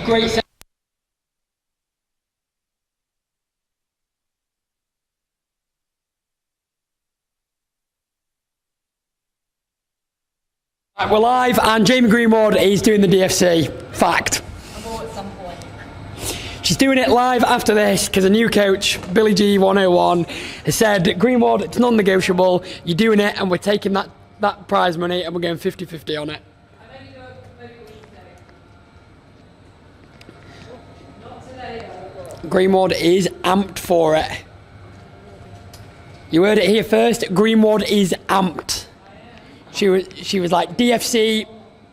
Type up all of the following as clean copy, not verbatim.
Great set. Right, we're live and Jamie Greenwood is doing the DFC. Fact. At some point. She's doing it live after this because a new coach, Billy G 101, has said, Greenwood, it's non-negotiable. You're doing it and we're taking that prize money and we're going 50-50 on it. Greenwood is amped for it. You heard it here first. Greenwood is amped. She was like, DFC,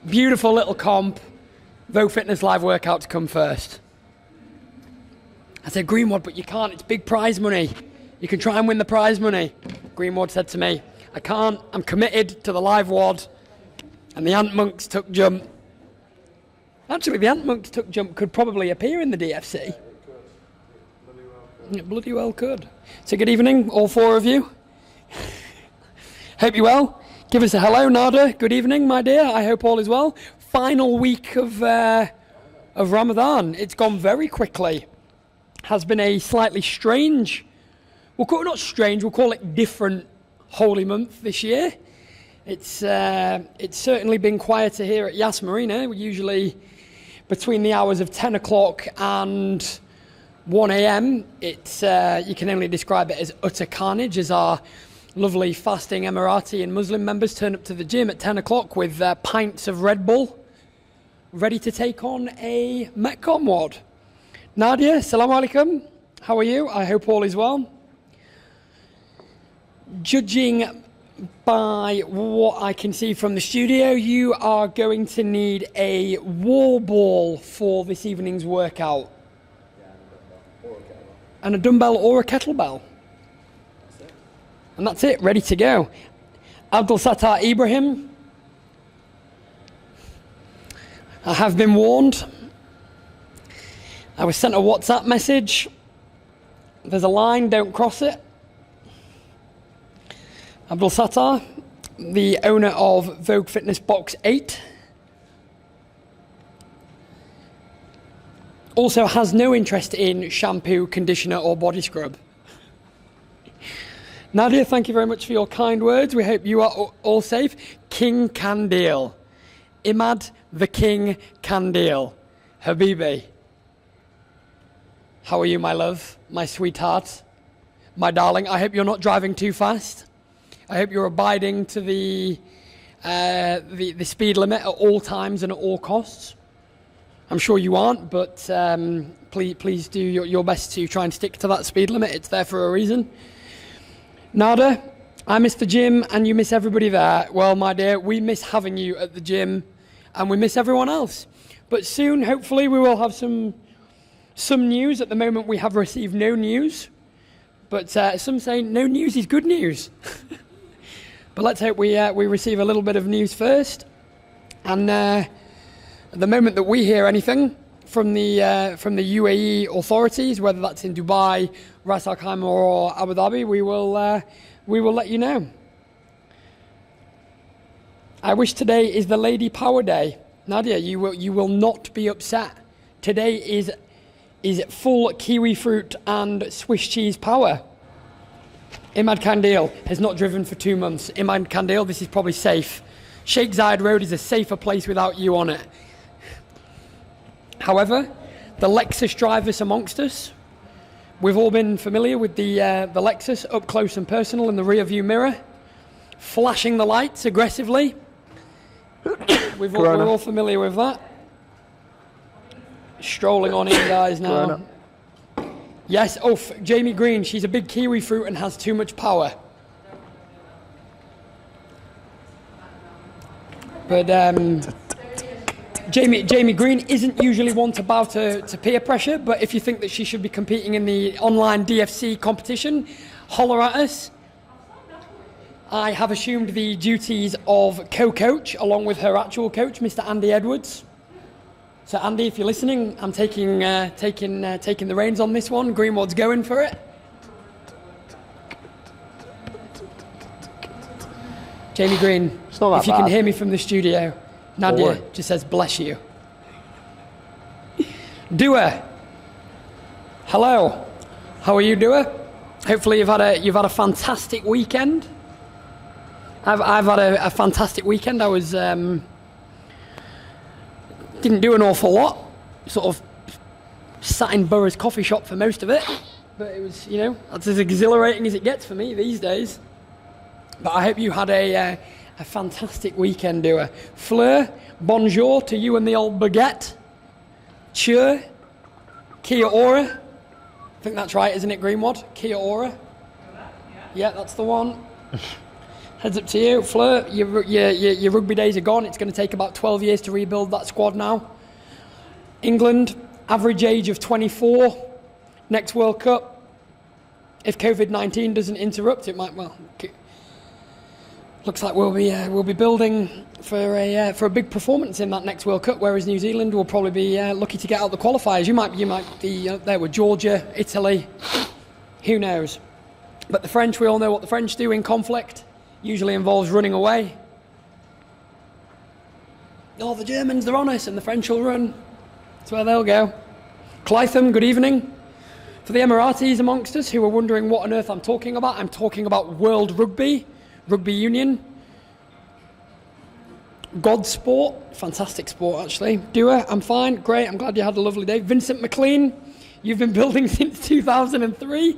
beautiful little comp, Vogue Fitness live workout to come first. I said, Greenwood, but you can't. It's big prize money. You can try and win the prize money. Greenwood said to me, I can't. I'm committed to the live WOD. And the Ant Monks Tuck Jump. Actually, the Ant Monks Tuck Jump could probably appear in the DFC. It bloody well could. So good evening, all four of you. Hope you're well. Give us a hello, Nada. Good evening, my dear. I hope all is well. Final week of Ramadan. It's gone very quickly. Has been a slightly strange, not strange, we'll call it different holy month this year. It's certainly been quieter here at Yas Marina. We're usually between the hours of 10 o'clock and 1 a.m. You can only describe it as utter carnage as our lovely fasting Emirati and Muslim members turn up to the gym at 10 o'clock with pints of Red Bull, ready to take on a Metcon WOD. Nadia, assalamu alaikum. How are you? I hope all is well. Judging by what I can see from the studio, you are going to need a wall ball for this evening's workout. And a dumbbell or a kettlebell. And that's it, ready to go. Abdul Sattar Ibrahim. I have been warned. I was sent a WhatsApp message. There's a line, don't cross it. Abdul Sattar, the owner of Vogue Fitness Box 8. Also has no interest in shampoo, conditioner or body scrub. Nadia, thank you very much for your kind words. We hope you are all safe. King Kandil. Imad the King Kandil. Habibi. How are you, my love? My sweetheart? My darling? I hope you're not driving too fast. I hope you're abiding to the speed limit at all times and at all costs. I'm sure you aren't, but please do your best to try and stick to that speed limit. It's there for a reason. Nada, I miss the gym and you miss everybody there. Well, my dear, we miss having you at the gym and we miss everyone else. But soon, hopefully, we will have some news. At the moment, we have received no news. But some say no news is good news. But let's hope we receive a little bit of news first. And at the moment that we hear anything from the UAE authorities, whether that's in Dubai, Ras Al Khaimah or Abu Dhabi, we will let you know. I wish today is the Lady Power Day. Nadia, you will not be upset. Today is full kiwi fruit and Swiss cheese power. Imad Kandil has not driven for 2 months. Imad Kandil, this is probably safe. Sheikh Zayed Road is a safer place without you on it. However, the Lexus drivers amongst us, we've all been familiar with the Lexus up close and personal in the rear view mirror, flashing the lights aggressively. We're all familiar with that. Strolling on in, guys, now. Corona. Yes, Jamie Green, she's a big kiwi fruit and has too much power. But Jamie Green isn't usually one to bow to peer pressure, but if you think that she should be competing in the online DFC competition, holler at us. I have assumed the duties of co-coach along with her actual coach, Mr. Andy Edwards. So Andy, if you're listening, I'm taking the reins on this one. Greenwood's going for it. Jamie Green, if you can hear me from the studio, Nadia just says bless you. Dua, hello. How are you, Dua? Hopefully you've had a fantastic weekend. I've had a fantastic weekend. I was didn't do an awful lot. Sort of sat in Borough's coffee shop for most of it, but it was, you know, that's as exhilarating as it gets for me these days. But I hope you had a fantastic weekend, Dua. Fleur, bonjour to you and the old baguette. Cheer, Kia ora. I think that's right, isn't it, Greenwood? Kia ora. Yeah, that's the one. Heads up to you, Fleur. Your rugby days are gone. It's going to take about 12 years to rebuild that squad now. England, average age of 24. Next World Cup, if COVID-19 doesn't interrupt, it might. Well, looks like we'll be building for a big performance in that next World Cup. Whereas New Zealand will probably be lucky to get out the qualifiers. You might be there with Georgia, Italy. Who knows? But the French, we all know what the French do in conflict. Usually involves running away. Oh, the Germans, they're on us, and the French will run. That's where they'll go. Clytham, good evening. For the Emiratis amongst us who are wondering what on earth I'm talking about World Rugby, Rugby Union. God sport, fantastic sport actually. Dua, I'm fine, great, I'm glad you had a lovely day. Vincent McLean, you've been building since 2003.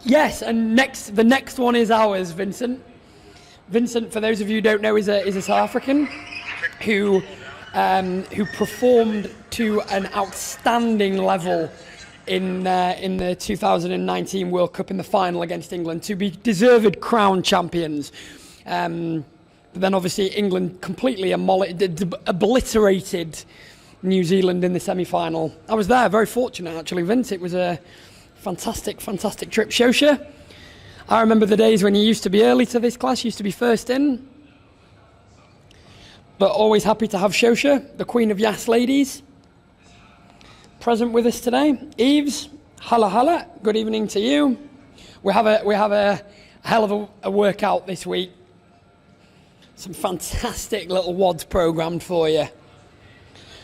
Yes, and the next one is ours, Vincent. Vincent, for those of you who don't know, is a South African who performed to an outstanding level in the 2019 World Cup in the final against England to be deserved crown champions. But then obviously England completely obliterated New Zealand in the semi-final. I was there, very fortunate actually, Vince. It was a fantastic trip. Shosha, I remember the days when you used to be early to this class, used to be first in. But always happy to have Shosha, the Queen of Yas Ladies, present with us today. Eves, hala, good evening to you. We have a hell of a workout this week. Some fantastic little WODs programmed for you.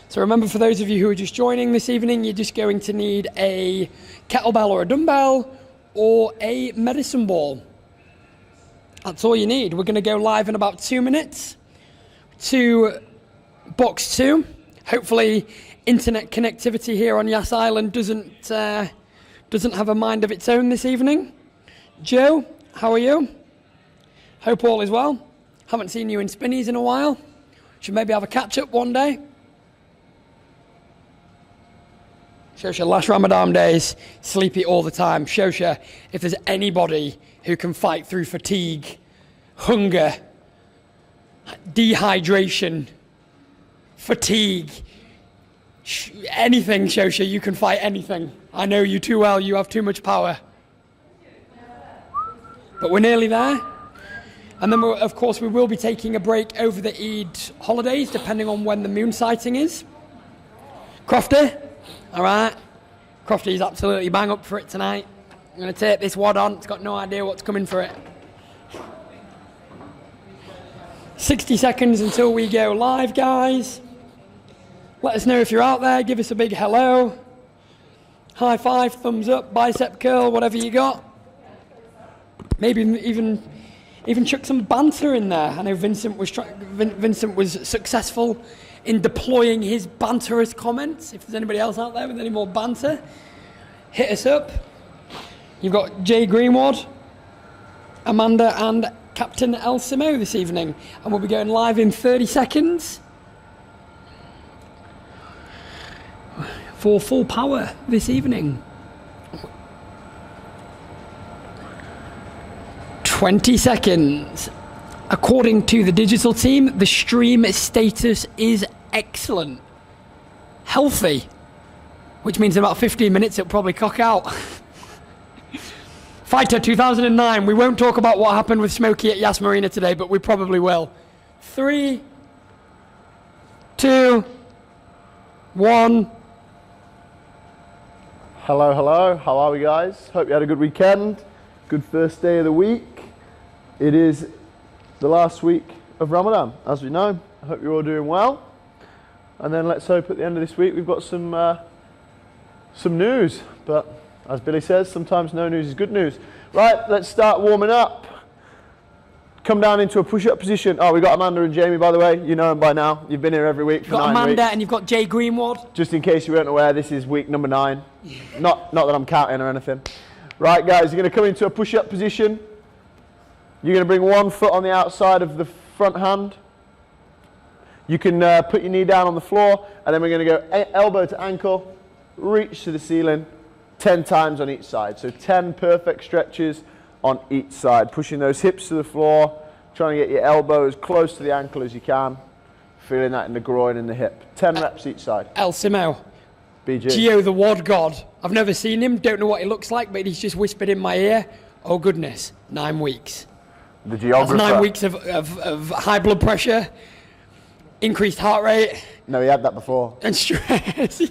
So remember, for those of you who are just joining this evening, you're just going to need a kettlebell or a dumbbell or a medicine ball. That's all you need. We're going to go live in about 2 minutes to box 2. Hopefully internet connectivity here on Yas Island doesn't have a mind of its own this evening. Joe, how are you? Hope all is well. Haven't seen you in spinnies in a while. Should maybe have a catch up one day. Shosha, last Ramadan days, sleepy all the time. Shosha, if there's anybody who can fight through fatigue, hunger, dehydration, fatigue, anything, Shosha, you can fight anything. I know you too well, you have too much power. But we're nearly there. And then, of course, we will be taking a break over the Eid holidays, depending on when the moon sighting is. Crofty? All right. Crofty's absolutely bang up for it tonight. I'm going to take this WOD on. It's got no idea what's coming for it. 60 seconds until we go live, guys. Let us know if you're out there. Give us a big hello. High five, thumbs up, bicep curl, whatever you got. Maybe even chuck some banter in there. I know Vincent was successful in deploying his banterous comments. If there's anybody else out there with any more banter, hit us up. You've got Jay Greenwood, Amanda and Captain El Simo this evening. And we'll be going live in 30 seconds for full power this evening. 20 seconds. According to the digital team, the stream status is excellent. Healthy. Which means in about 15 minutes it'll probably cock out. Fighter 2009. We won't talk about what happened with Smokey at Yas Marina today, but we probably will. 3, 2, 1. Hello. How are we, guys? Hope you had a good weekend. Good first day of the week. It is the last week of Ramadan, as we know. I hope you're all doing well. And then let's hope at the end of this week we've got some news. But as Billy says, sometimes no news is good news. Right, let's start warming up. Come down into a push-up position. Oh, we've got Amanda and Jamie, by the way. You know them by now. You've been here every week for 9 weeks. You've got Amanda and you've got Jay Greenwood. Just in case you weren't aware, this is week number 9. Not that I'm counting or anything. Right, guys, you're going to come into a push-up position. You're going to bring one foot on the outside of the front hand. You can put your knee down on the floor, and then we're going to go elbow to ankle, reach to the ceiling, 10 times on each side. So 10 perfect stretches on each side, pushing those hips to the floor, trying to get your elbow as close to the ankle as you can, feeling that in the groin and the hip. 10 reps each side. El Simo. BG. Gio, the WOD god. I've never seen him, don't know what he looks like, but he's just whispered in my ear, oh goodness, 9 weeks. The geographer. That's 9 weeks of high blood pressure, increased heart rate. No, he had that before. And stress.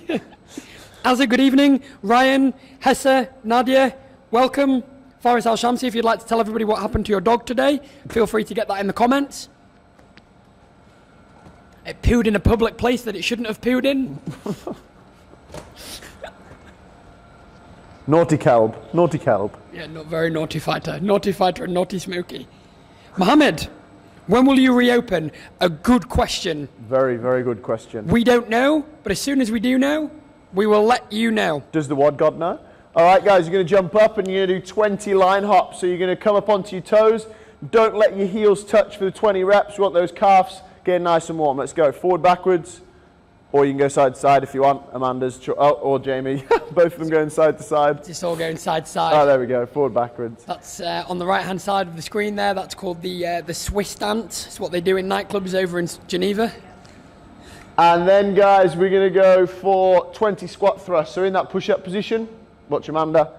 Alza, good evening. Ryan, Hessa, Nadia, welcome. Faris Al-Shamsi, if you'd like to tell everybody what happened to your dog today, feel free to get that in the comments. It pooed in a public place that it shouldn't have pooed in. Naughty Kelb. Naughty Kelb. Yeah, not very naughty fighter. Naughty fighter and naughty Smokey. Mohammed, when will you reopen? A good question. Very, very good question. We don't know, but as soon as we do know, we will let you know. Does the WOD God know? All right, guys, you're going to jump up and you're going to do 20 line hops. So you're going to come up onto your toes. Don't let your heels touch for the 20 reps. You want those calves getting nice and warm. Let's go. Forward, backwards. Or you can go side to side if you want. Amanda's, or Jamie. Both of them going side to side. Just all going side to side. Oh, there we go. Forward, backwards. That's on the right-hand side of the screen there. That's called the Swiss dance. It's what they do in nightclubs over in Geneva. And then, guys, we're going to go for 20 squat thrusts. So in that push-up position, watch Amanda.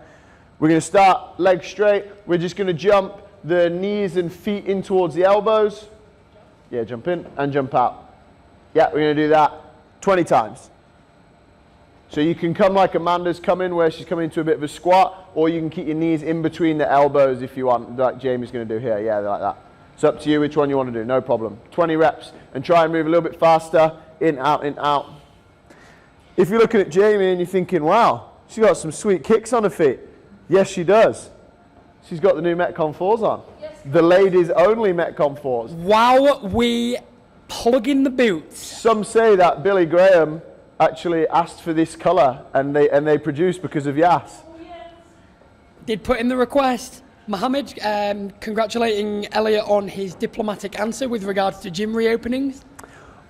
We're going to start legs straight. We're just going to jump the knees and feet in towards the elbows. Yeah, jump in and jump out. Yeah, we're going to do that 20 times. So you can come like Amanda's coming, where she's coming into a bit of a squat, or you can keep your knees in between the elbows if you want, like Jamie's going to do here. Yeah, like that. It's up to you which one you want to do, no problem. 20 reps, and try and move a little bit faster. In, out, in, out. If you're looking at Jamie and you're thinking, wow, she's got some sweet kicks on her feet. Yes, she does. She's got the new Metcon 4s on. Yes. The ladies only Metcon 4s. Wow, we plug in the boots. Some say that Billy Graham actually asked for this colour and they produced because of Yas. Oh, yes. Did put in the request. Mohammed, congratulating Elliot on his diplomatic answer with regards to gym reopenings.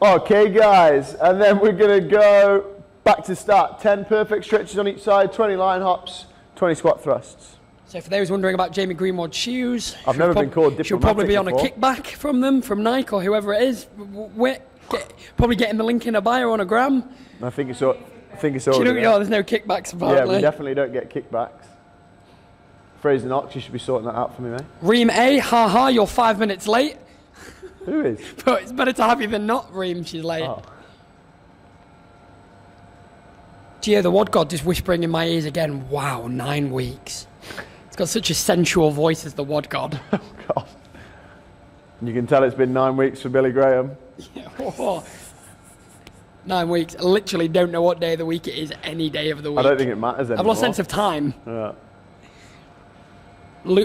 Okay, guys, and then we're going to go back to start. 10 perfect stretches on each side, 20 line hops, 20 squat thrusts. So for those wondering about Jamie Greenwood's shoes, I've never been called diplomatic. She'll probably be on before. a kickback from them, from Nike or whoever it is. Probably getting the link in a bio on a gram. I think it's all. There's no kickbacks apparently. Yeah, we definitely don't get kickbacks. Fraser Knox, you should be sorting that out for me, mate. Reem A, haha, you're 5 minutes late. Who is? But it's better to have you than not, Reem, she's late. Oh. Gio, the WOD God, just whispering in my ears again, wow, 9 weeks. It's got such a sensual voice as the WOD God. Oh, God. You can tell it's been 9 weeks for Billy Graham. Yeah, 9 weeks. I literally don't know what day of the week it is any day of the week. I don't think it matters anymore. I've lost sense of time. Yeah.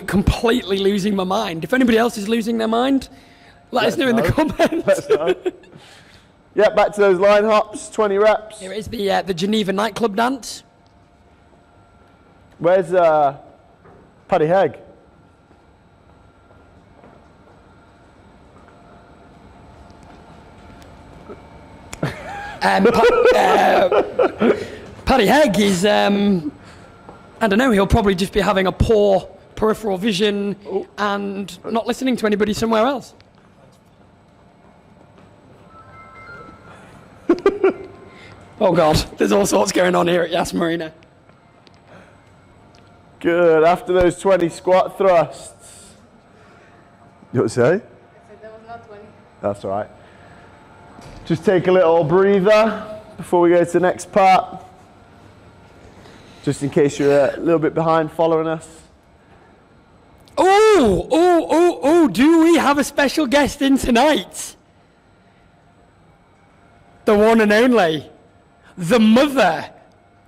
Completely losing my mind. If anybody else is losing their mind, let us know in the comments. Let us know. Yeah, back to those line hops, 20 reps. Here is the Geneva nightclub dance. Where's Paddy Hegg? Paddy Hegg is, I don't know, he'll probably just be having a poor peripheral vision and not listening to anybody somewhere else. Oh God, there's all sorts going on here at Yas Marina. Good, after those 20 squat thrusts. You want to say? I said that was not 20. That's all right. Just take a little breather before we go to the next part. Just in case you're a little bit behind following us. Oh, do we have a special guest in tonight? the one and only, the mother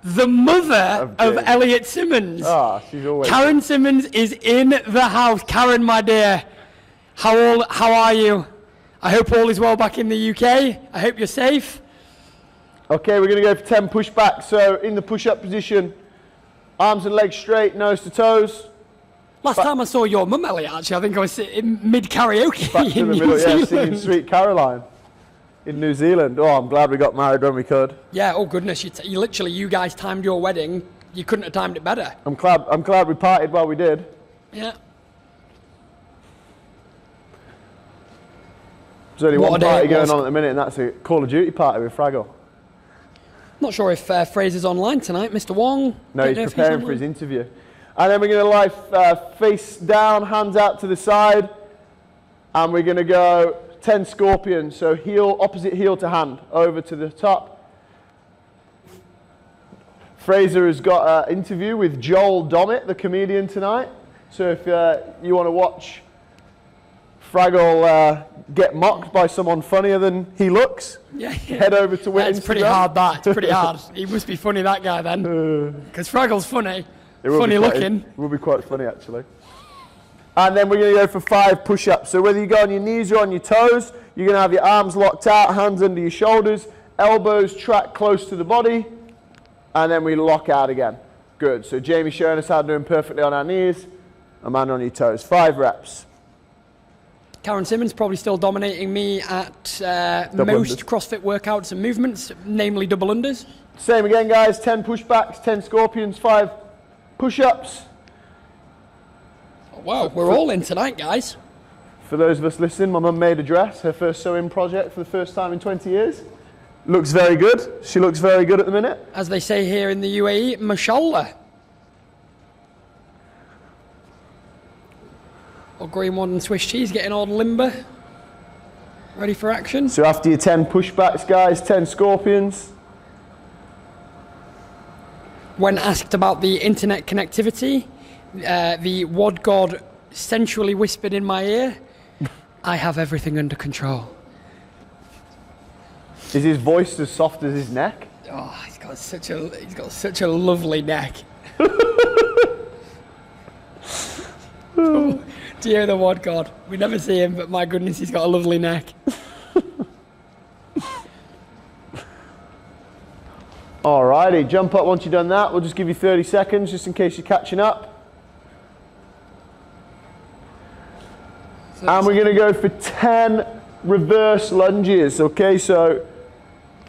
of Elliot Simmons. Ah, she's always... Karen Simmons is in the house. Karen, my dear, how are you? I hope all is well back in the UK. I hope you're safe. Okay, we're going to go for 10 push-backs. So in the push-up position, arms and legs straight, nose to toes. Last time I saw your mum, Elliot, actually, I think I was in mid-karaoke Back to in the New middle, yeah, Zealand. singing Sweet Caroline in New Zealand. Oh, I'm glad we got married when we could. Yeah, oh goodness, you literally, you guys timed your wedding. You couldn't have timed it better. I'm glad we partied while we did. Yeah. There's only What one a day party it going was. on at the minute, and that's a Call of Duty party with Fraggle. Not sure if Fraser's online tonight, Mr. Wong. No, Don't he's know if preparing for online. his interview. And then we're going to lie face down, hands out to the side, and we're going to go 10 scorpions. So heel, opposite heel to hand, over to the top. Fraser has got an interview with Joel Dommett, the comedian, tonight. So if you want to watch Fraggle get mocked by someone funnier than he looks, head over to Instagram. It's pretty hard, that. It's pretty hard. He must be funny, that guy, then. Because Fraggle's funny. Funny looking. It will be quite funny, actually. And then we're going to go for 5 push-ups. So whether you go on your knees or on your toes, you're going to have your arms locked out, hands under your shoulders, elbows tracked close to the body, and then we lock out again. Good. So Jamie's showing us how to do them perfectly on our knees, Amanda on your toes. 5 reps. Karen Simmons probably still dominating me at Double most unders. CrossFit workouts and movements, namely double unders. Same again, guys. 10 pushbacks, 10 scorpions, 5 push-ups. Wow, we're all in tonight, guys. For those of us listening, my mum made a dress, her first sewing project for the first time in 20 years. Looks very good. She looks very good at the minute. As they say here in the UAE, mashallah. Or green one and Swiss cheese getting all limber. Ready for action. So after your 10 pushbacks, guys, 10 scorpions. When asked about the internet connectivity, the WOD god sensually whispered in my ear, I have everything under control. Is his voice as soft as his neck? Oh, he's got such a lovely neck. Oh, dear the WOD god. We never see him, but my goodness, he's got a lovely neck. Alrighty, jump up once you've done that. We'll just give you 30 seconds just in case you're catching up. And we're going to go for 10 reverse lunges. Okay, so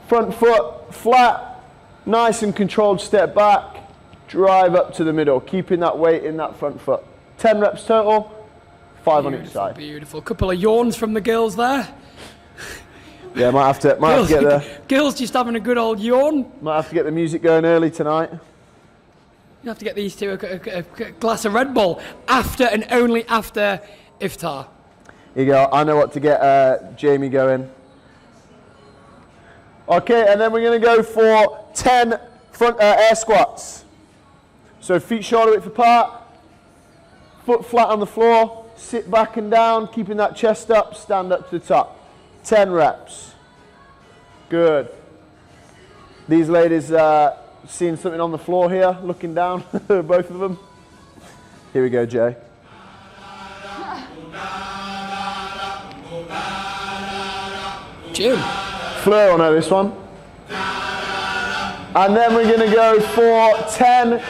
front foot flat, nice and controlled step back, drive up to the middle, keeping that weight in that front foot. 10 reps total, 5 on each side. Beautiful. Couple of yawns from the girls there. Yeah, might have to get the girls just having a good old yawn. might have to get the music going early tonight. You have to get these two a glass of Red Bull after and only after iftar. Here you go. I know what to get Jamie going. Okay, and then we're going to go for 10 front air squats. So feet shoulder width apart, foot flat on the floor, sit back and down, keeping that chest up, stand up to the top. 10 reps. Good. These ladies seeing something on the floor here, looking down, both of them. Here we go, Jay. June. Fleur will know this one. And then we're going to go for 10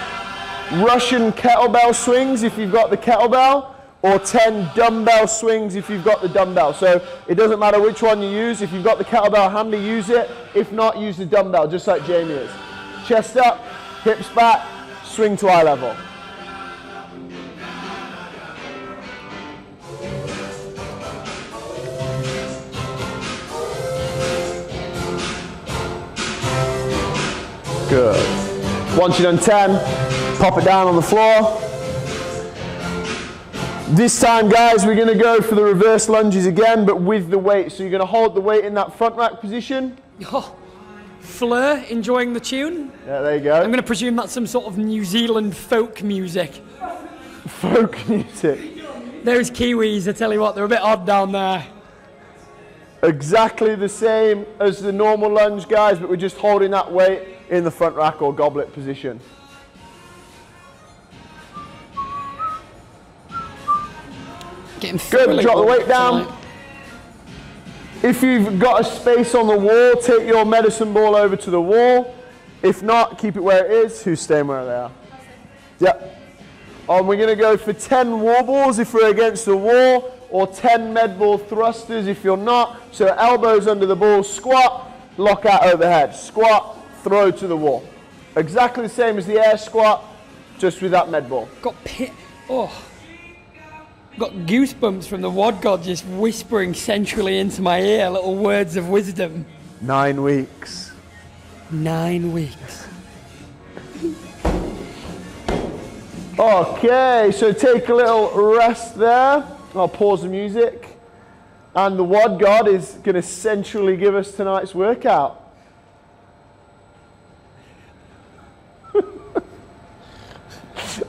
Russian kettlebell swings if you've got the kettlebell, or 10 dumbbell swings if you've got the dumbbell. So it doesn't matter which one you use. If you've got the kettlebell handy, use it. If not, use the dumbbell, just like Jamie is. Chest up, hips back, swing to eye level. Good. Once you've done 10, pop it down on the floor. This time, guys, we're going to go for the reverse lunges again, but with the weight. So you're going to hold the weight in that front rack position. Oh, Fleur enjoying the tune. Yeah, there you go. I'm going to presume that's some sort of New Zealand folk music. Folk music. Those Kiwis, I tell you what, they're a bit odd down there. Exactly the same as the normal lunge, guys, but we're just holding that weight in the front rack or goblet position. Good, drop the weight down. Tonight. If you've got a space on the wall, take your medicine ball over to the wall. If not, keep it where it is. Who's staying where they are? Yep. And we're going to go for 10 wall balls if we're against the wall, or 10 med ball thrusters if you're not. So elbows under the ball, squat, lock out overhead. Squat, throw to the wall. Exactly the same as the air squat, just with that med ball. Got goosebumps from the WOD god just whispering centrally into my ear little words of wisdom. 9 weeks. 9 weeks. Okay, so take a little rest there. I'll pause the music. And the WOD god is going to centrally give us tonight's workout.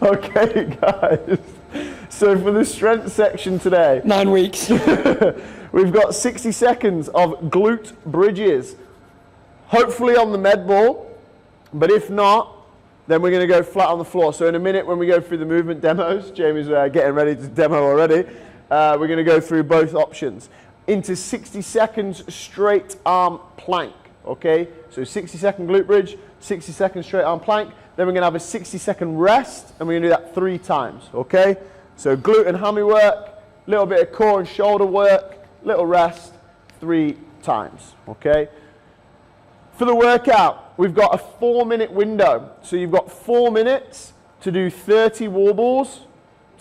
Okay, guys. So for the strength section today, 9 weeks. We've got 60 seconds of glute bridges. Hopefully on the med ball, but if not, then we're going to go flat on the floor. So in a minute when we go through the movement demos, Jamie's getting ready to demo already, we're going to go through both options. Into 60 seconds straight arm plank, okay? So 60-second glute bridge, 60-second straight arm plank, then we're going to have a 60-second rest, and we're going to do that 3 times, okay? So glute and hammy work, little bit of core and shoulder work, little rest, 3 times, okay? For the workout, we've got a 4-minute window. So you've got 4 minutes to do 30 wall balls,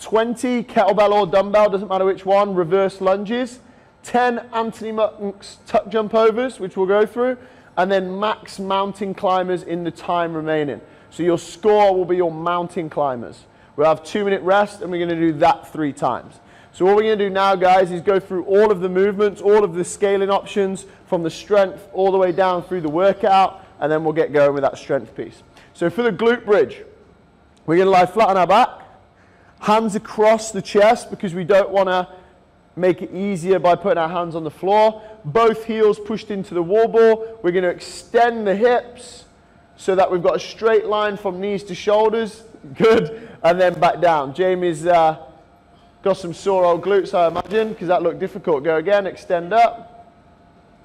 20 kettlebell or dumbbell, doesn't matter which one, reverse lunges, 10 Anthony Monk's tuck jump overs, which we'll go through, and then max mountain climbers in the time remaining. So your score will be your mountain climbers. We'll have 2-minute rest, and we're going to do that 3 times. So what we're going to do now, guys, is go through all of the movements, all of the scaling options, from the strength all the way down through the workout, and then we'll get going with that strength piece. So for the glute bridge, we're going to lie flat on our back, hands across the chest, because we don't want to make it easier by putting our hands on the floor. Both heels pushed into the wall ball. We're going to extend the hips so that we've got a straight line from knees to shoulders. Good. And then back down. Jamie's got some sore old glutes, I imagine, because that looked difficult. Go again, extend up,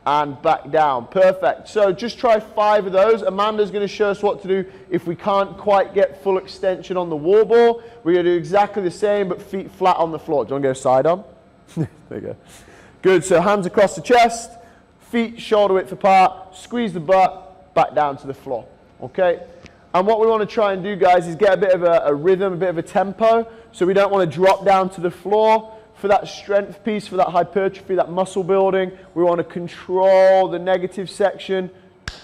and back down. Perfect. So just try 5 of those. Amanda's going to show us what to do if we can't quite get full extension on the wall ball. We're going to do exactly the same, but feet flat on the floor. Do you want to go side on? There you go. Good. So hands across the chest, feet shoulder width apart, squeeze the butt, back down to the floor. Okay? And what we want to try and do, guys, is get a bit of a rhythm, a bit of a tempo. So we don't want to drop down to the floor. For that strength piece, for that hypertrophy, that muscle building, we want to control the negative section,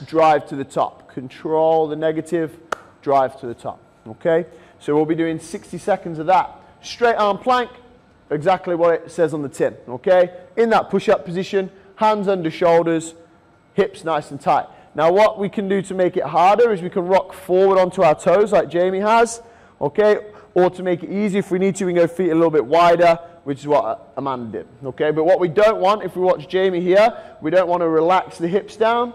drive to the top. Control the negative, drive to the top. Okay? So we'll be doing 60 seconds of that. Straight arm plank, exactly what it says on the tin. Okay? In that push-up position, hands under shoulders, hips nice and tight. Now what we can do to make it harder is we can rock forward onto our toes like Jamie has. Okay? Or to make it easy, if we need to, we can go feet a little bit wider, which is what Amanda did. Okay? But what we don't want, if we watch Jamie here, we don't want to relax the hips down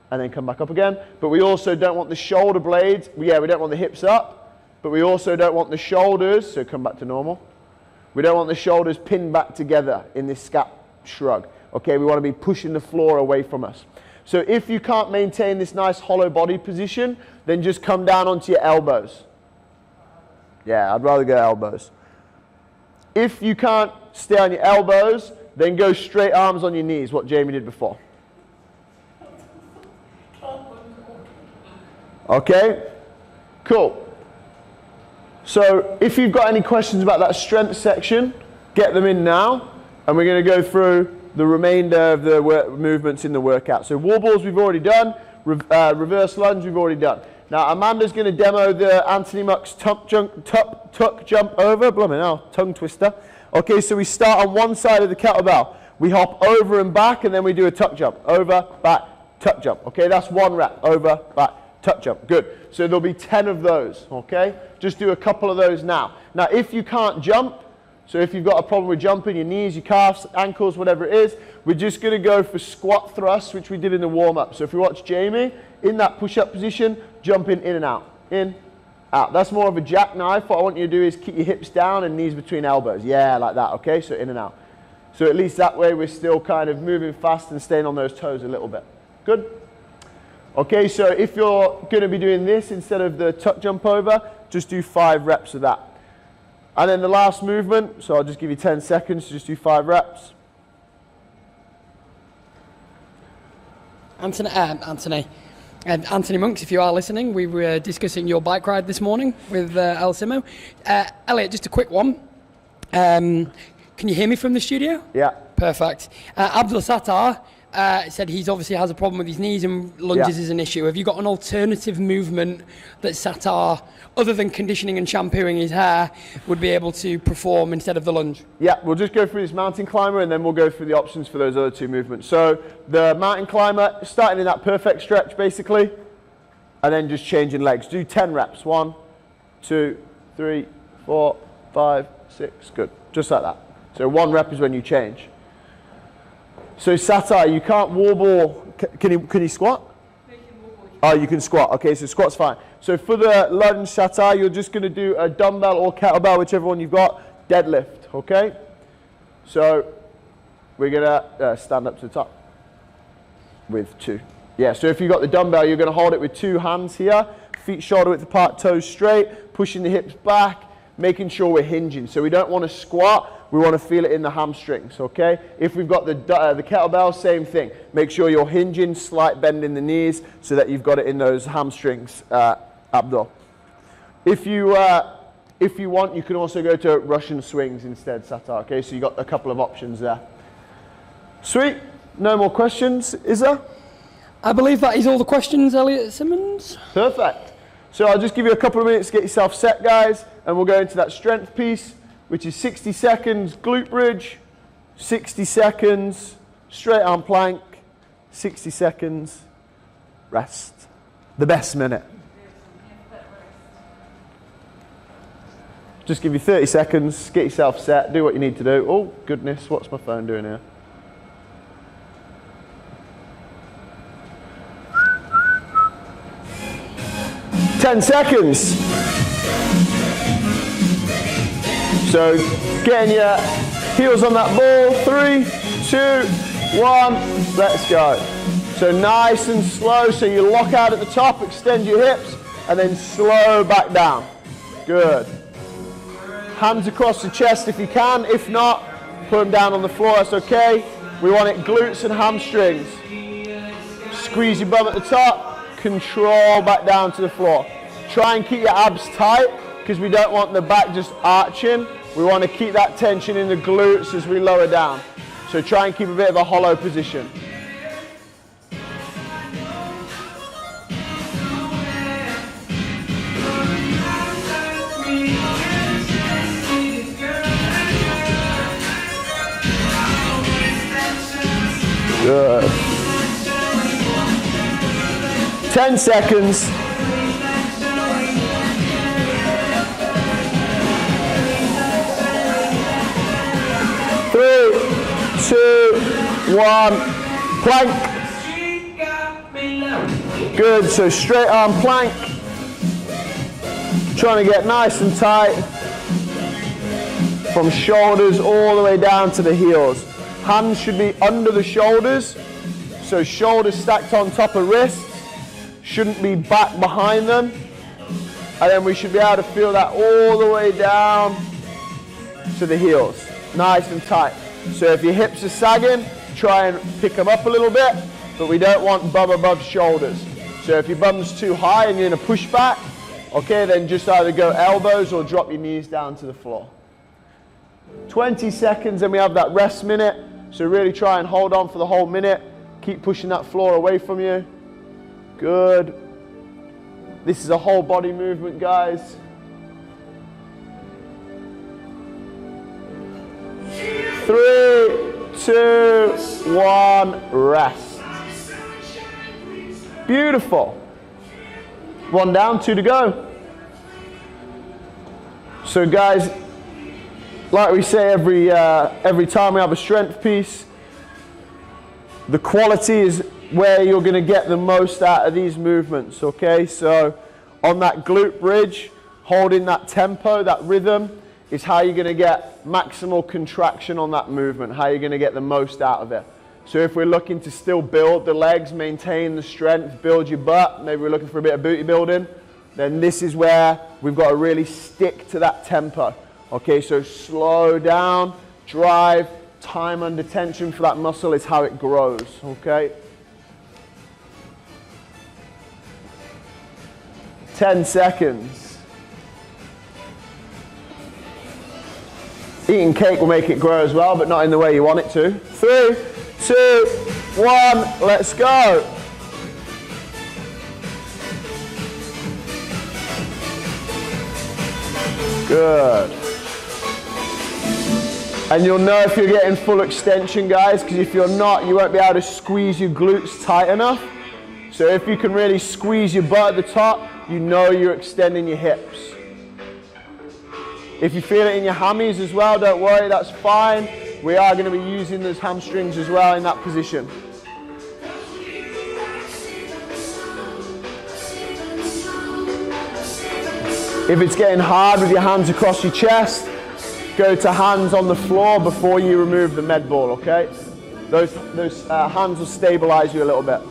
and then come back up again. But we also don't want the shoulder blades. We don't want the hips up, but we also don't want the shoulders, so come back to normal. We don't want the shoulders pinned back together in this scap shrug. Okay? We want to be pushing the floor away from us. So if you can't maintain this nice hollow body position, then just come down onto your elbows. Yeah, I'd rather go elbows. If you can't stay on your elbows, then go straight arms on your knees, what Jamie did before. Okay? Cool. So if you've got any questions about that strength section, get them in now, and we're going to go through the remainder of the movements in the workout. So wall balls we've already done, reverse lunge we've already done. Now Amanda's going to demo the Anthony Monk's tuck jump over, blimey now, tongue twister. Okay, so we start on one side of the kettlebell. We hop over and back, and then we do a tuck jump. Over, back, tuck jump. Okay, that's 1 rep. Over, back, tuck jump. Good. So there'll be 10 of those, okay? Just do a couple of those now. Now, if you can't jump, So if you've got a problem with jumping, your knees, your calves, ankles, whatever it is, we're just going to go for squat thrusts, which we did in the warm-up. So if you watch Jamie, in that push-up position, jumping in and out. In, out. That's more of a jackknife. What I want you to do is keep your hips down and knees between elbows. Yeah, like that, okay? So in and out. So at least that way we're still kind of moving fast and staying on those toes a little bit. Good? Okay, so if you're going to be doing this instead of the tuck jump over, just do 5 reps of that. And then the last movement, so I'll just give you 10 seconds to just do 5 reps. Anthony Monks, if you are listening, we were discussing your bike ride this morning with El Simo. Elliot, just a quick one. Can you hear me from the studio? Yeah. Perfect. Abdul Sattar said he's obviously has a problem with his knees and lunges is an issue. Have you got an alternative movement that Sattar, other than conditioning and shampooing his hair, would be able to perform instead of the lunge? Yeah, we'll just go through this mountain climber and then we'll go through the options for those other 2 movements. So the mountain climber, starting in that perfect stretch basically, and then just changing legs. Do 10 reps. 1, 2, 3, 4, 5, 6. Good. Just like that. So 1 rep is when you change. So Sattar, you can't warble. Can he squat? Oh, you can squat. Okay, so squat's fine. So for the lunge, Sattar, you're just going to do a dumbbell or kettlebell, whichever one you've got, deadlift, okay? So we're going to stand up to the top with 2. Yeah, so if you've got the dumbbell, you're going to hold it with 2 hands here, feet shoulder width apart, toes straight, pushing the hips back, making sure we're hinging. So we don't want to squat. We want to feel it in the hamstrings, okay? If we've got the kettlebell, same thing. Make sure you're hinging, slight bend in the knees so that you've got it in those hamstrings, Abdul. If you want, you can also go to Russian swings instead, Sattar, okay? So you've got a couple of options there. Sweet. No more questions, is there? I believe that is all the questions, Elliot Simmons. Perfect. So I'll just give you a couple of minutes to get yourself set, guys, and we'll go into that strength piece, which is 60 seconds glute bridge, 60 seconds straight arm plank, 60 seconds rest. The best minute. Just give you 30 seconds, get yourself set, do what you need to do. Oh, goodness, what's my phone doing here? Ten seconds. So getting your heels on that ball. 3, 2, 1, let's go. So nice and slow, so you lock out at the top, extend your hips, and then slow back down. Good. Hands across the chest if you can. If not, put them down on the floor, that's okay. We want it glutes and hamstrings. Squeeze your bum at the top, control back down to the floor. Try and keep your abs tight, because we don't want the back just arching. We want to keep that tension in the glutes as we lower down. So try and keep a bit of a hollow position. Good. 10 seconds. Three, 2, 1, plank. Good, so straight arm plank. Trying to get nice and tight from shoulders all the way down to the heels. Hands should be under the shoulders, so shoulders stacked on top of wrists, shouldn't be back behind them. And then we should be able to feel that all the way down to the heels. Nice and tight. So if your hips are sagging, try and pick them up a little bit, but we don't want bum above shoulders. So if your bum's too high and you're in a push back, okay, then just either go elbows or drop your knees down to the floor. 20 seconds and we have that rest minute. So really try and hold on for the whole minute. Keep pushing that floor away from you. Good. This is a whole body movement, guys. 3, 2, 1, rest. Beautiful. 1 down, 2 to go. So guys, like we say every time we have a strength piece, the quality is where you're going to get the most out of these movements, okay? So on that glute bridge, holding that tempo, that rhythm, is how you're going to get maximal contraction on that movement, how you're going to get the most out of it. So if we're looking to still build the legs, maintain the strength, build your butt, maybe we're looking for a bit of booty building, then this is where we've got to really stick to that tempo. Okay, so slow down, drive, time under tension for that muscle is how it grows, okay? 10 seconds. Eating cake will make it grow as well, but not in the way you want it to. 3, 2, 1, let's go. Good. And you'll know if you're getting full extension, guys, because if you're not, you won't be able to squeeze your glutes tight enough. So if you can really squeeze your butt at the top, you know you're extending your hips. If you feel it in your hammies as well, don't worry, that's fine. We are going to be using those hamstrings as well in that position. If it's getting hard with your hands across your chest, go to hands on the floor before you remove the med ball, okay? Those hands will stabilize you a little bit.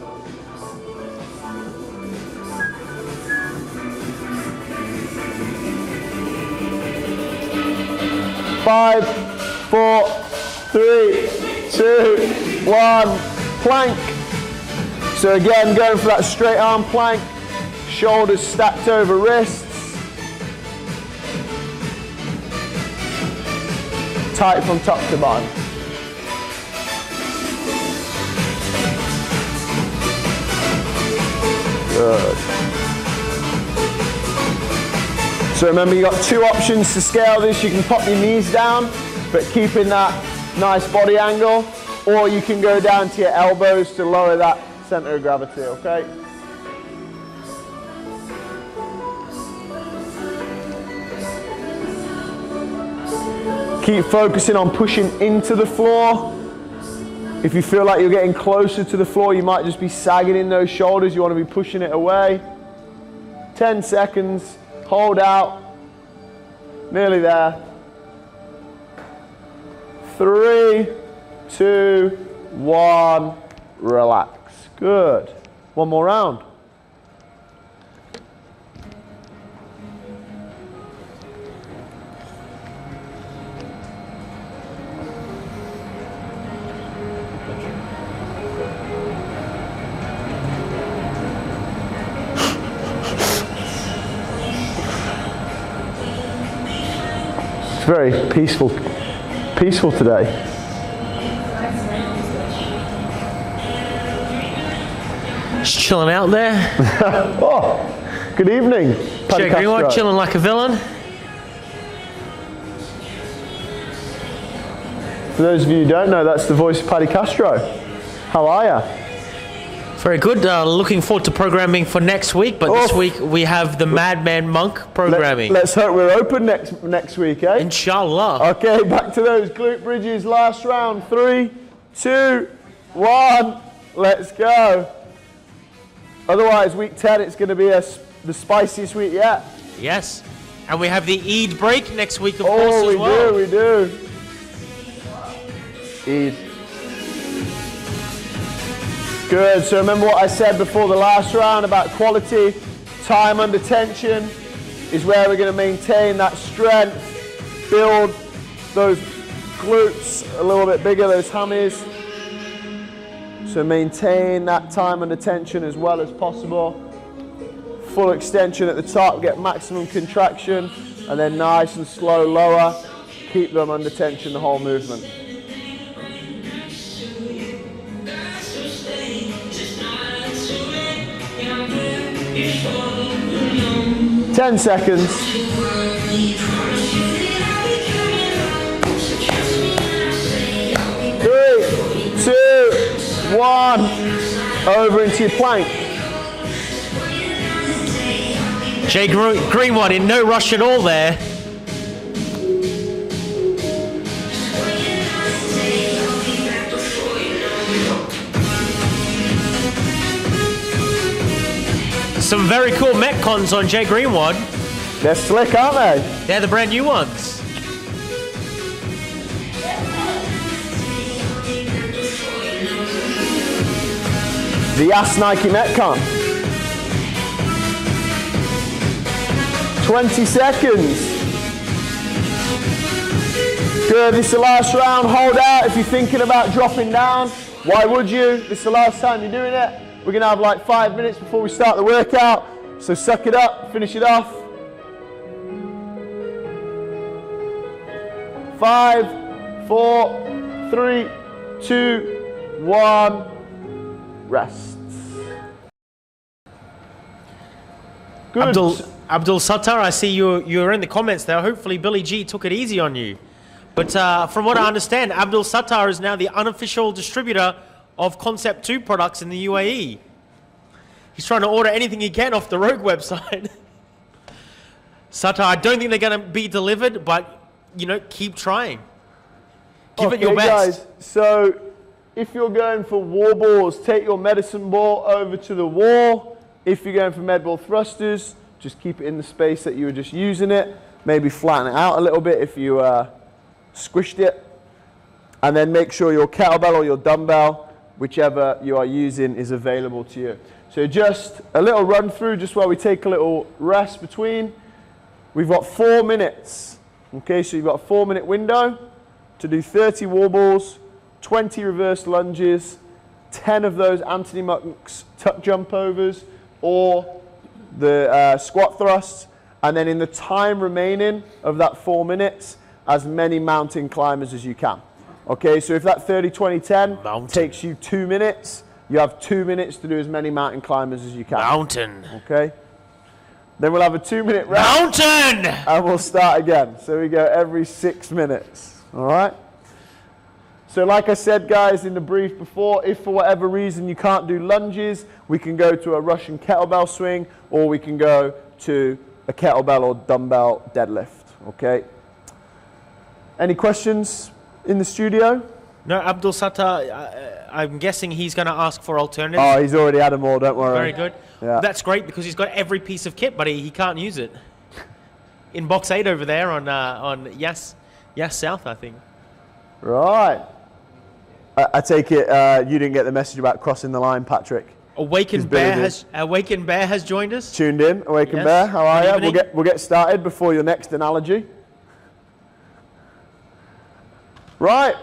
Five, 4, 3, 2, 1, plank. So again, going for that straight arm plank, shoulders stacked over wrists. Tight from top to bottom. Good. So remember, you've got 2 options to scale this. You can pop your knees down, but keeping that nice body angle, or you can go down to your elbows to lower that center of gravity, okay? Keep focusing on pushing into the floor. If you feel like you're getting closer to the floor, you might just be sagging in those shoulders. You want to be pushing it away. 10 seconds, hold out. Nearly there. 3, 2, 1, relax. Good. One more round. It's very peaceful today. Just chilling out there. Oh, good evening, Paddy Jake Greenwood, Castro. chilling like a villain. For those of you who don't know, that's the voice of Paddy Castro. How are you? Very good. Looking forward to programming for next week, but this week we have the Madman Monk programming. Let's hope we're open next week, eh? Inshallah. Okay, back to those glute bridges. Last round. 3, 2, 1. Let's go. Otherwise, week 10, it's going to be the spiciest week yet. Yes. And we have the Eid break next week, of course, as well. Oh, we do. Eid. Good, so remember what I said before the last round about quality, time under tension is where we're going to maintain that strength, build those glutes a little bit bigger, those hammies. So maintain that time under tension as well as possible. Full extension at the top, get maximum contraction, and then nice and slow lower. Keep them under tension the whole movement. 10 seconds. 3, 2, 1. Over into your plank. Jay Greenwood in no rush at all there. Some very cool Metcons on Jay Greenwood. They're slick, aren't they? They're the brand new ones. The Ask Nike Metcon. 20 seconds. Good, this is the last round. Hold out if you're thinking about dropping down. Why would you? This is the last time you're doing it. We're gonna have like 5 minutes before we start the workout. So suck it up, finish it off. 5, 4, 3, 2, 1. Rest. Good. Abdul Sattar, I see you're in the comments there. Hopefully Billy G took it easy on you. But from what I understand, Abdul Sattar is now the unofficial distributor of Concept 2 products in the UAE. He's trying to order anything he can off the Rogue website. Sattar, I don't think they're going to be delivered, but, you know, keep trying. Give it your best. Guys, so if you're going for wall balls, take your medicine ball over to the wall. If you're going for med ball thrusters, just keep it in the space that you were just using it. Maybe flatten it out a little bit if you squished it. And then make sure your kettlebell or your dumbbell, whichever you are using, is available to you. So just a little run through, just while we take a little rest between. We've got 4 minutes. Okay, so you've got a 4-minute window to do 30 wall balls, 20 reverse lunges, 10 of those Anthony Monk's tuck jump overs, or the squat thrusts, and then in the time remaining of that 4 minutes, as many mountain climbers as you can. Okay, so if that 30, 20, 10 takes you 2 minutes, you have 2 minutes to do as many mountain climbers as you can. Mountain. Okay. Then we'll have a 2-minute rest. Mountain! And we'll start again. So we go every 6 minutes. All right? So like I said, guys, in the brief before, if for whatever reason you can't do lunges, we can go to a Russian kettlebell swing, or we can go to a kettlebell or dumbbell deadlift. Okay? Any questions in the studio? No, Abdul Sattar, I'm guessing he's going to ask for alternatives. Oh, he's already had them all, don't worry. Very good. Yeah. That's great because he's got every piece of kit, but he can't use it. In box 8 over there on Yas South, I think. Right. I take it you didn't get the message about crossing the line, Patrick. Awakened Bear has joined us. Tuned in. Awakened Yes. Bear, how are Good you? We'll get started before your next analogy. Right.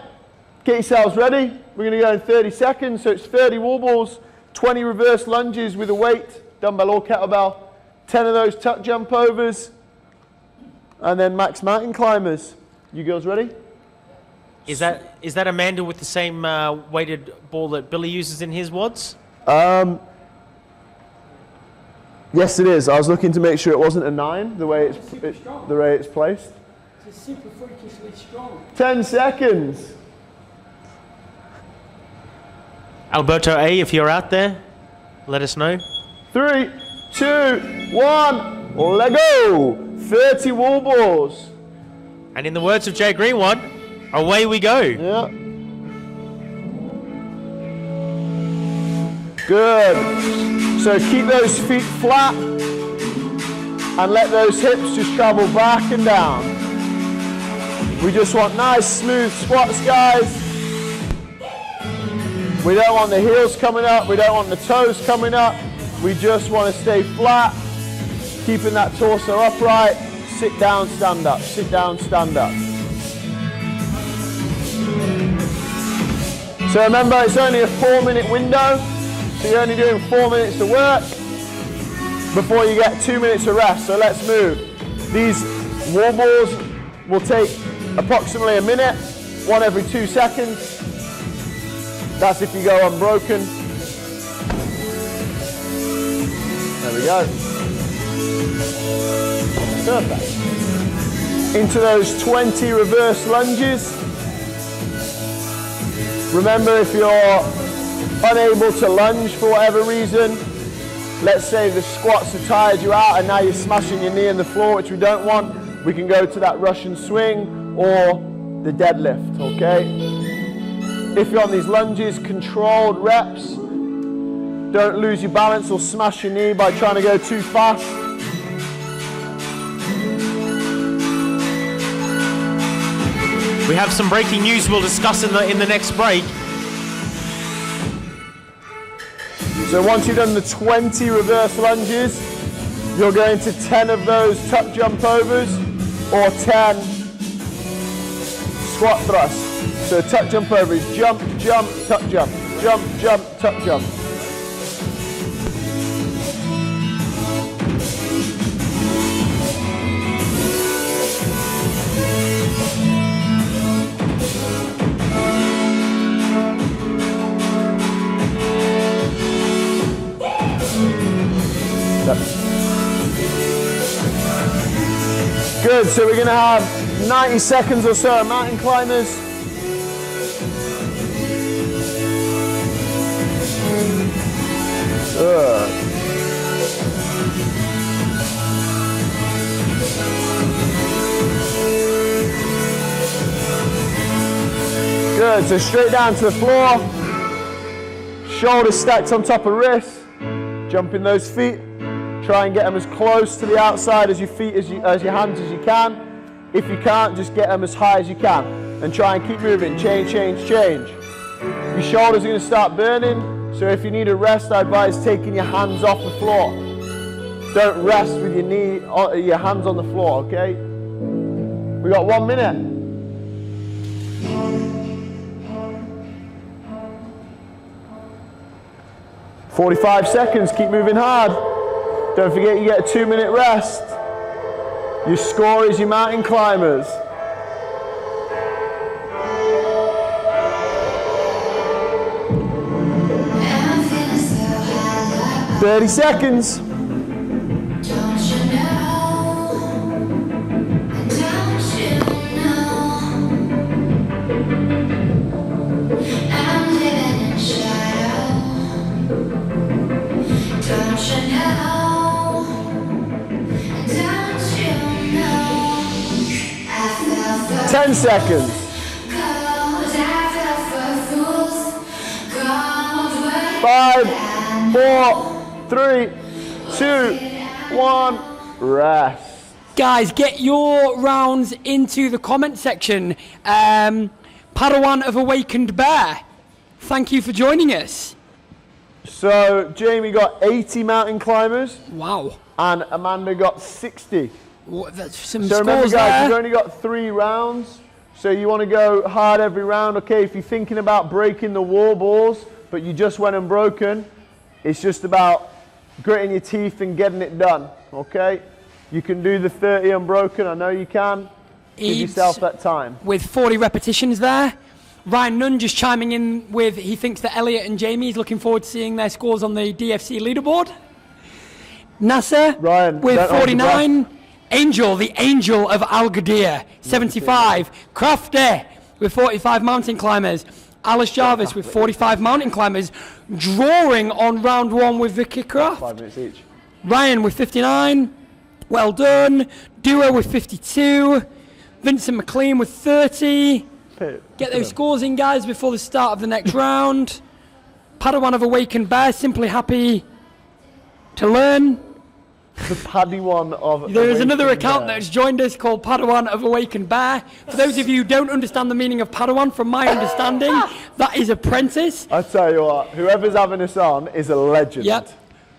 Get yourselves ready. We're going to go in 30 seconds. So it's 30 wall balls, 20 reverse lunges with a weight, dumbbell or kettlebell, 10 of those tuck jump overs, and then max mountain climbers. You girls ready? Is that Amanda with the same weighted ball that Billy uses in his WODs? Yes, it is. I was looking to make sure it wasn't a 9, the way it's placed. It's super freakishly strong. 10 seconds. Alberto A, if you're out there, let us know. 3, 2, 1, let go. 30 wall balls. And in the words of Jay Greenwood, away we go. Yeah. Good. So keep those feet flat and let those hips just travel back and down. We just want nice smooth squats, guys. We don't want the heels coming up, we don't want the toes coming up. We just want to stay flat, keeping that torso upright. Sit down, stand up, sit down, stand up. So remember, it's only a 4-minute window, so you're only doing 4 minutes of work before you get 2 minutes of rest. So let's move. These wall balls will take approximately a minute, 1 every 2 seconds. That's if you go unbroken. There we go. Perfect. Into those 20 reverse lunges. Remember, if you're unable to lunge for whatever reason, let's say the squats have tired you out and now you're smashing your knee in the floor, which we don't want, we can go to that Russian swing or the deadlift, okay? If you're on these lunges, controlled reps, Don't lose your balance or smash your knee by trying to go too fast. We have some breaking news we'll discuss in the next break. So once you've done the 20 reverse lunges, you're going to 10 of those tuck jump overs or 10 squat thrusts. So tuck jump over is jump, jump, tuck jump, jump, jump, tuck jump. Good, so we're going to have 90 seconds or so of mountain climbers. Good, so straight down to the floor. Shoulders stacked on top of wrists. Jumping those feet. Try and get them as close to the outside as your feet, as your hands as you can. If you can't, just get them as high as you can. And try and keep moving. Change, change, change. Your shoulders are going to start burning. So if you need a rest, I advise taking your hands off the floor. Don't rest with your hands on the floor, okay? We got 1 minute. "45 seconds, keep moving hard. Don't forget you get a 2-minute rest. Your score is your mountain climbers. 30 seconds. Ten seconds. 5, 4, 3, 2, 1, rest. Guys, get your rounds into the comment section. Padawan of Awakened Bear, thank you for joining us. So Jamie got 80 mountain climbers. Wow. And Amanda got 60. That's some so scores remember guys, there. you've only got 3 rounds. So you want to go hard every round. Okay, if you're thinking about breaking the wall balls, but you just went unbroken, it's just about gritting your teeth and getting it done, okay? You can do the 30 unbroken, I know you can. Give yourself that time. With 40 repetitions there. Ryan Nunn just chiming in with, he thinks that Elliot and Jamie is looking forward to seeing their scores on the DFC leaderboard. Nasser Ryan, with 49. Angel, the Angel of Al Ghadir, 75. Crafty with 45 mountain climbers. Alice Jarvis with 45 mountain climbers, drawing on round 1 with Vicky Croft. 5 minutes each. Ryan with 59. Well done. Duo with 52. Vincent McLean with 30. Get those scores in, guys, before the start of the next round. Padawan of Awakened Bear, simply happy to learn. The Padawan of There is another account that has joined us called Padawan of Awakened Bear. For those of you who don't understand the meaning of Padawan, from my understanding, that is apprentice. I tell you what, whoever's having us on is a legend. Yep.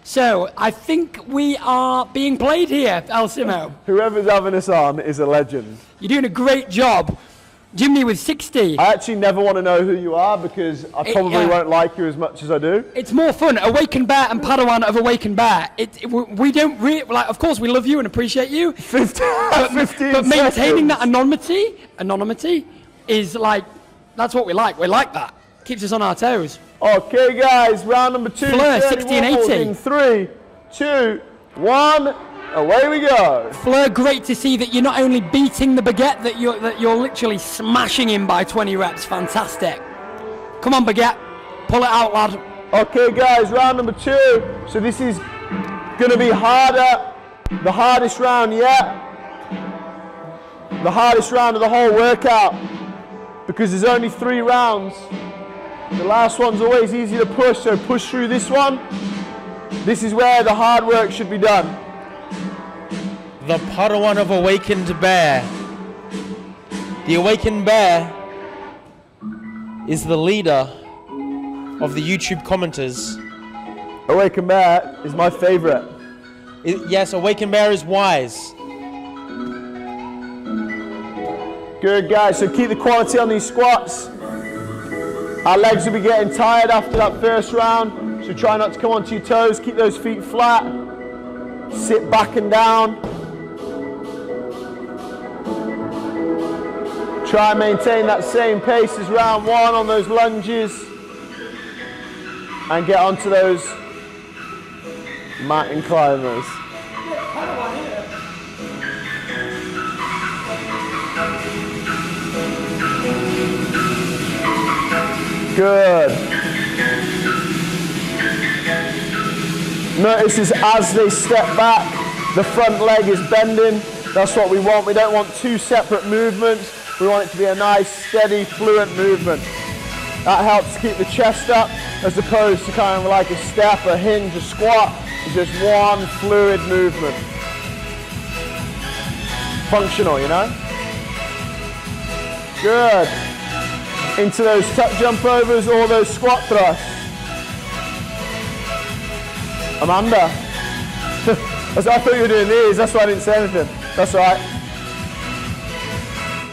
So, I think we are being played here, El Simo. Whoever's having us on is a legend. You're doing a great job. Jimmy with 60. I actually never want to know who you are because I probably won't like you as much as I do. It's more fun. Awakened Bear and Padawan of Awakened Bear. We don't really, like, of course we love you and appreciate you. 15 but maintaining that anonymity is like, that's what we like. We like that. Keeps us on our toes. Okay, guys, round number 2. Fleur, 60 and 80. In 3, 2, 1. Away we go. Fleur, great to see that you're not only beating the baguette, that you're literally smashing him by 20 reps. Fantastic. Come on, baguette. Pull it out, lad. Okay, guys, round number 2. So this is going to be harder. The hardest round yet. The hardest round of the whole workout. Because there's only 3 rounds. The last one's always easy to push, so push through this one. This is where the hard work should be done. The Padawan of Awakened Bear. The Awakened Bear is the leader of the YouTube commenters. Awakened Bear is my favorite. Yes, Awakened Bear is wise. Good, guys, so keep the quality on these squats. Our legs will be getting tired after that first round, so try not to come onto your toes, keep those feet flat, sit back and down. Try and maintain that same pace as round one on those lunges and get onto those mountain climbers. Good. Notice as they step back, the front leg is bending. That's what we want. We don't want two separate movements. We want it to be a nice, steady, fluent movement. That helps keep the chest up as opposed to kind of like a step, a hinge, a squat. It's just one fluid movement. Functional, you know? Good. Into those tuck jump overs or those squat thrusts. Amanda. I thought you were doing these, that's why I didn't say anything. That's all right.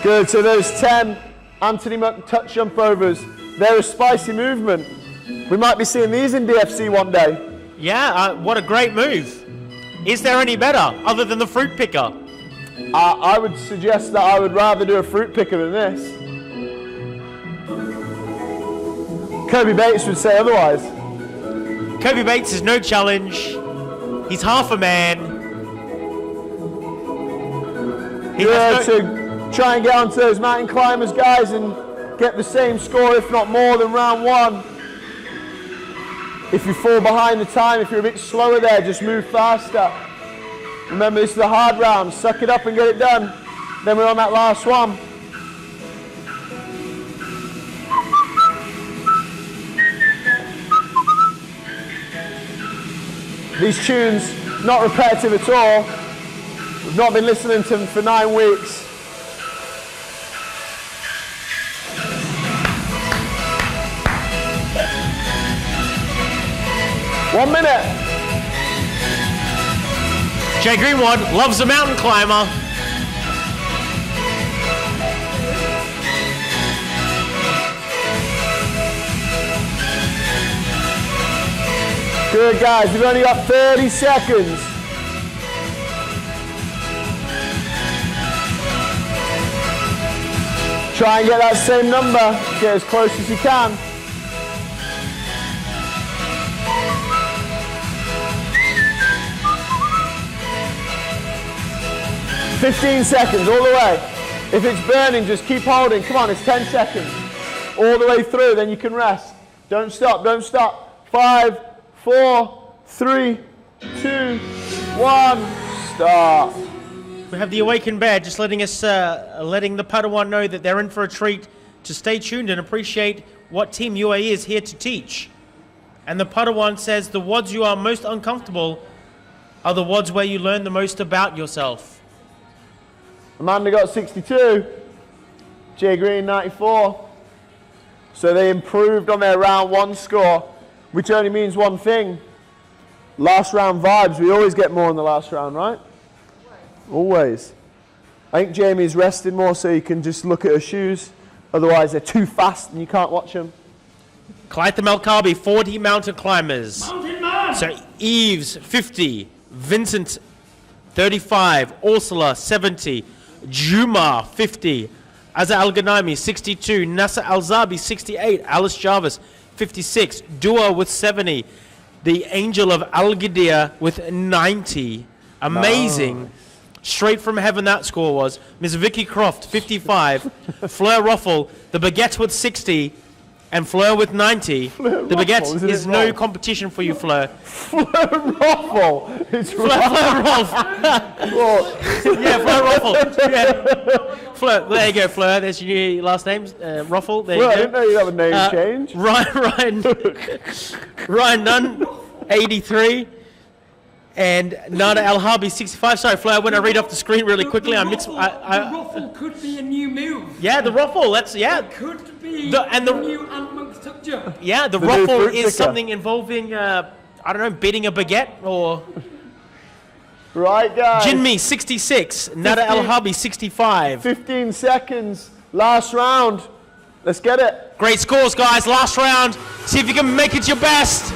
Good, so those 10 Anthony Muck touch jump overs, they're a spicy movement. We might be seeing these in DFC one day. Yeah, what a great move. Is there any better other than the fruit picker? I would suggest that I would rather do a fruit picker than this. Kobe Bates would say otherwise. Kobe Bates is no challenge. He's half a man. Yeah, so try and get onto those mountain climbers, guys, and get the same score, if not more, than round one. If you fall behind the time, if you're a bit slower there, just move faster. Remember, this is a hard round. Suck it up and get it done. Then we're on that last one. These tunes, not repetitive at all. We've not been listening to them for 9 weeks. One minute. Jay Greenwood loves a mountain climber. Good, guys, we've only got 30 seconds. Try and get that same number, get as close as you can. "15 seconds, all the way. If it's burning, just keep holding. Come on, it's 10 seconds. All the way through, then you can rest. Don't stop, don't stop. 5, 4, 3, 2, 1, stop. We have the Awakened Bear just letting us, letting the Padawan know that they're in for a treat, to stay tuned and appreciate what Team UAE is here to teach. And the Padawan says the WODs you are most uncomfortable are the WODs where you learn the most about yourself. Amanda got 62, Jay Green 94. So they improved on their round one score, which only means one thing. Last round vibes, we always get more in the last round, right? Always. I think Jamie's rested more so you can just look at her shoes. Otherwise they're too fast and you can't watch them. Clythe Melkabi, 40 mountain climbers. So Eves, 50. Vincent, 35. Ursula, 70. Juma, 50. Azza Al-Ghanami, 62. Nasser Al-Zabi, 68. Alice Jarvis, 56. Dua with 70. The Angel of Al-Ghidia with 90. Amazing. Nice. Straight from heaven that score was. Miss Vicky Croft, 55. Fleur Ruffle, the Baguette with 60. and Fleur with 90. Fleur The baguette Ruffle, is no competition for you, Fleur. Fleur Ruffle. It's Fleur Ruffle. Yeah, Fleur Ruffle. Yeah. Fleur, there you go, Fleur. There's your new last name, Ruffle. There Well, I you didn't go. know you'd have a name change. Ryan Nunn, 83. And Nada El Harbi, 65. Sorry, Fleur, when I read off the screen really quickly, I mixed. The ruffle could be a new move. Yeah, the ruffle. That's It could be The new Ant Monk's tuck jump. Yeah, the new ruffle fruit is picker. something involving, I don't know, beating a baguette or. Right, guys. Jinmi, 66. Nada El Harbi, 65. 15 seconds. Last round. Let's get it. Great scores, guys. Last round. See if you can make it your best.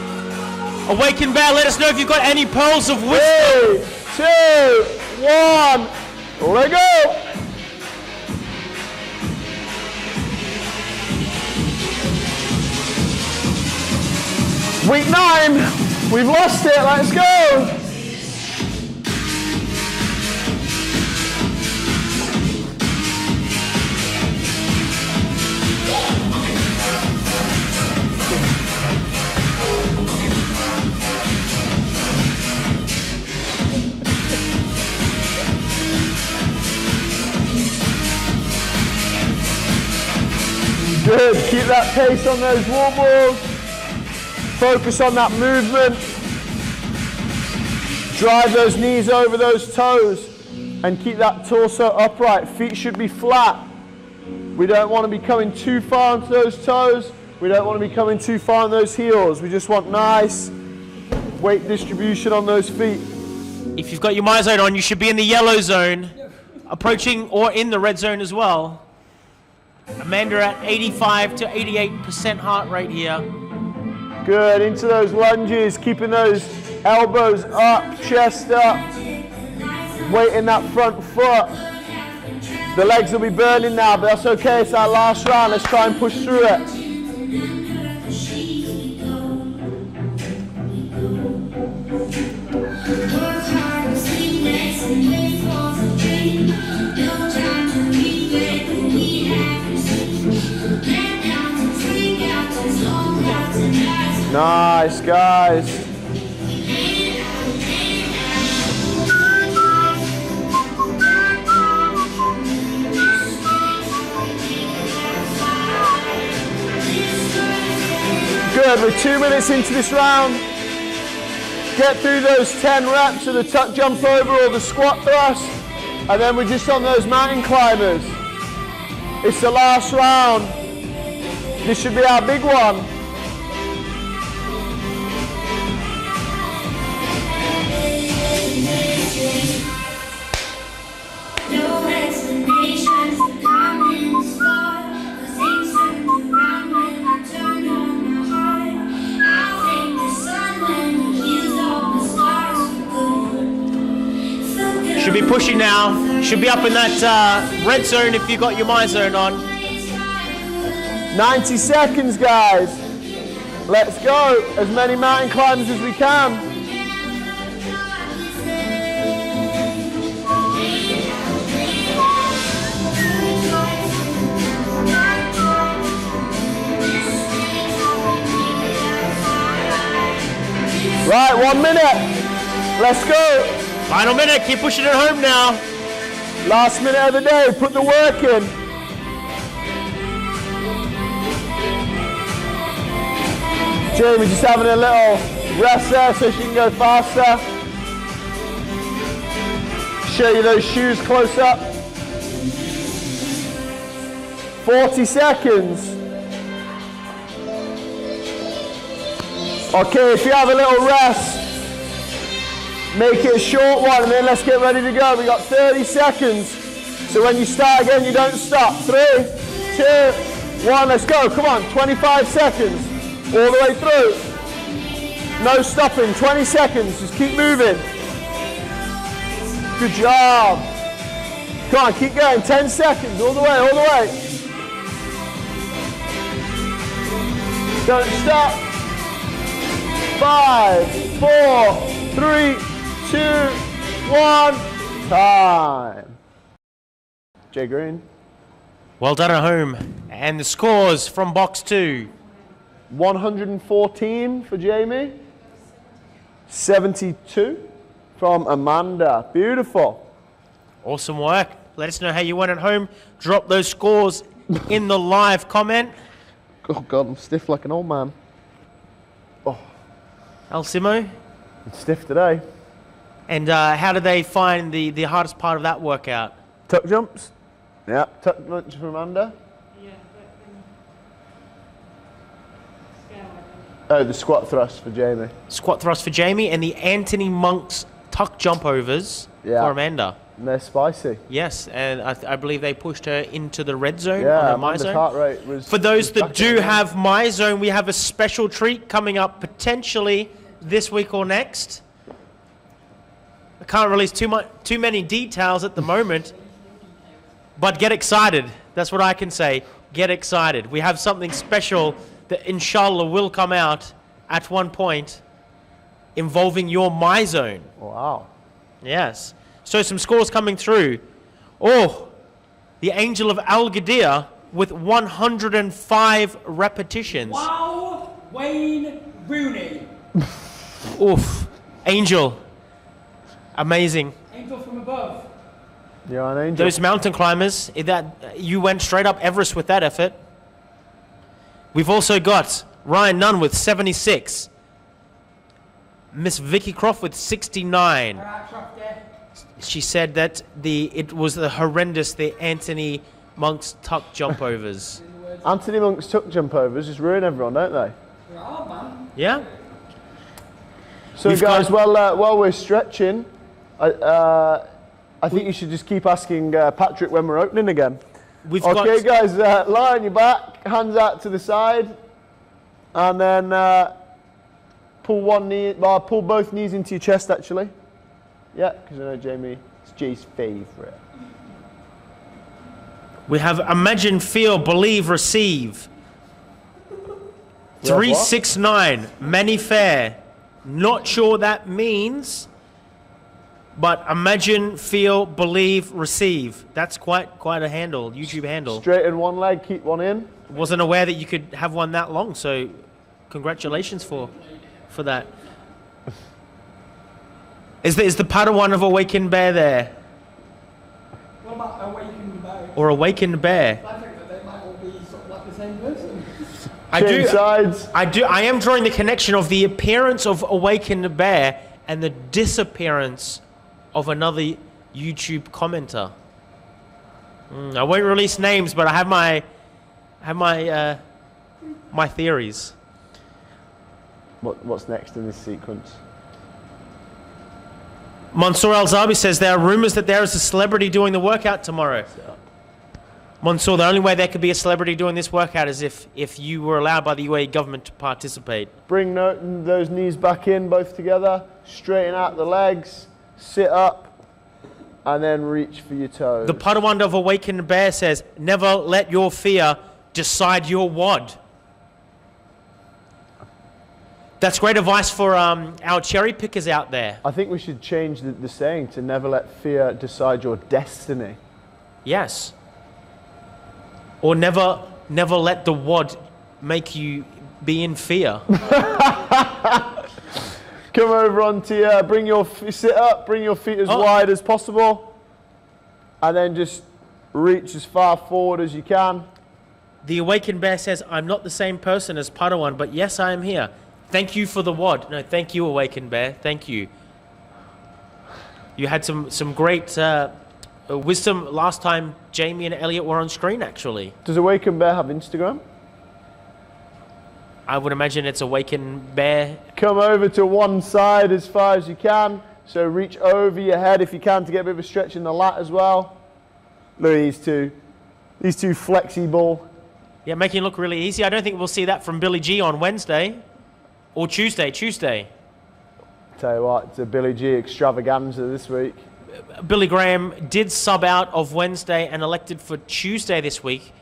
Awaken Bear, let us know if you've got any pearls of wisdom. 3, 2, 1. Let go. Week 9. We've lost it. Let's go. Good, keep that pace on those wall balls. Focus on that movement. Drive those knees over those toes and keep that torso upright. Feet should be flat. We don't want to be coming too far onto those toes. We don't want to be coming too far on those heels. We just want nice weight distribution on those feet. If you've got your My Zone on, you should be in the yellow zone, approaching or in the red zone as well. Amanda at 85 to 88% heart rate here. Good, into those lunges, keeping those elbows up, chest up, weight in that front foot. The legs will be burning now, but that's okay, it's our last round. Let's try and push through it. Nice, guys. Good, we're 2 minutes into this round. Get through those 10 reps of the tuck jump over or the squat thrust, and then we're just on those mountain climbers. It's the last round. This should be our big one. Should be pushing now. Should be up in that red zone if you got your My Zone on. 90 seconds, guys. Let's go. As many mountain climbers as we can. Right, 1 minute. Let's go. Final minute, keep pushing it home now. Last minute of the day, put the work in. Jamie just having a little rest there so she can go faster. Show you those shoes close up. 40 seconds. Okay, if you have a little rest, make it a short one and then let's get ready to go. We got 30 seconds. So when you start again, you don't stop. 3, 2, 1, let's go. Come on, 25 seconds. All the way through. No stopping, 20 seconds. Just keep moving. Good job. Come on, keep going. 10 seconds, all the way, all the way. Don't stop. 5, 4, 3, 2, 1, time. Jay Green. Well done at home. And the scores from box 2. 114 for Jamie. 72 from Amanda. Beautiful. Awesome work. Let us know how you went at home. Drop those scores in the live comment. Oh God, I'm stiff like an old man. Oh, Alcimo, I'm stiff today. and how did they find the hardest part of that workout? Tuck jumps. Yeah, tuck jumps from Amanda. Yeah, Oh, the squat thrust for Jamie. Squat thrust for Jamie, and the Anthony Monk's tuck jump overs for Amanda. And they're spicy. Yes, and I believe they pushed her into the red zone Yeah, on her My Amanda's Zone. heart rate was. For those was that back do in have My Zone, we have a special treat coming up potentially this week or next. I can't release too many details at the moment, but get excited. That's what I can say. Get excited. We have something special that inshallah will come out at one point involving your My Zone. Wow. Yes. So some scores coming through. Oh, the Angel of Al Gadir with 105 repetitions. Wow, Wayne Rooney. Oof. Angel. Amazing. Angel from above. You're an angel. Those mountain climbers, you went straight up Everest with that effort. We've also got Ryan Nunn with 76. Miss Vicky Croft with 69. She said that it was the horrendous, the Anthony Monk's tuck jump overs. Anthony Monk's tuck jump overs just ruin everyone, don't they? Yeah? So We've guys, got- while we're stretching, I think you should just keep asking Patrick when we're opening again. We've Okay, got guys, lie on your back, hands out to the side, and then pull both knees into your chest, actually. Yeah, because I know Jamie, it's G's favourite. We have Imagine, Feel, Believe, Receive. We have what? 369, Many Fair. Not sure what that means, but Imagine, Feel, Believe, Receive. That's quite a handle, YouTube handle. Straighten one leg, keep one in. Wasn't aware that you could have one that long, so congratulations for that. Is the Padawan of Awakened Bear there? What about Awakened Bear? Or Awakened Bear? I think that they might all be sort of like the same person. Change sides. I am drawing the connection of the appearance of Awakened Bear and the disappearance of another YouTube commenter. I won't release names, but I have my theories. What's next in this sequence? Mansour Al-Zabi says there are rumors that there is a celebrity doing the workout tomorrow. Mansour, the only way there could be a celebrity doing this workout is if you were allowed by the UAE government to participate. Bring those knees back in, both together. Straighten out the legs. Sit up. And then reach for your toes. The Padawan of Awakened Bear says, never let your fear decide your WOD. That's great advice for our cherry pickers out there. I think we should change the saying to never let fear decide your destiny. Yes. Or never let the WOD make you be in fear. Come over onto your, sit up, bring your feet as wide as possible. And then just reach as far forward as you can. The Awakened Bear says, I'm not the same person as Padawan, but yes, I am here. Thank you for the WOD. No, thank you, Awakened Bear. Thank you. You had some great wisdom last time Jamie and Elliot were on screen, actually. Does Awakened Bear have Instagram? I would imagine it's Awakened Bear. Come over to one side as far as you can. So reach over your head if you can to get a bit of a stretch in the lat as well. Look at these two. These two flexible. Yeah, making it look really easy. I don't think we'll see that from Billy G on Wednesday. Or Tuesday. Tell you what, it's a Billy G extravaganza this week. Billy Graham did sub out of Wednesday and elected for Tuesday this week.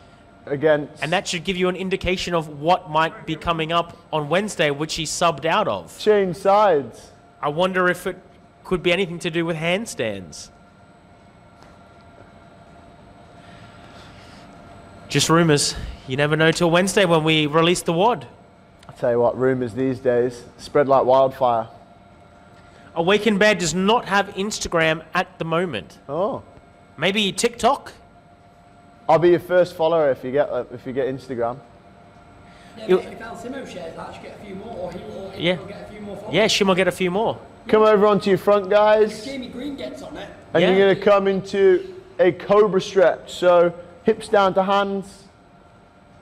Again. And that should give you an indication of what might be coming up on Wednesday, which he subbed out of. Change sides. I wonder if it could be anything to do with handstands. Just rumors. You never know till Wednesday when we release the WOD. I tell you what, rumours these days spread like wildfire. Awakened Bear does not have Instagram at the moment. Oh. Maybe TikTok? I'll be your first follower if you get Instagram. Yeah, if Al Simo shares that, should get a few more, or he will get a few more followers. Yeah, Shim will get a few more. Come over onto your front, guys. If Jamie Green gets on it. And you're going to come into a cobra stretch. So hips down to hands.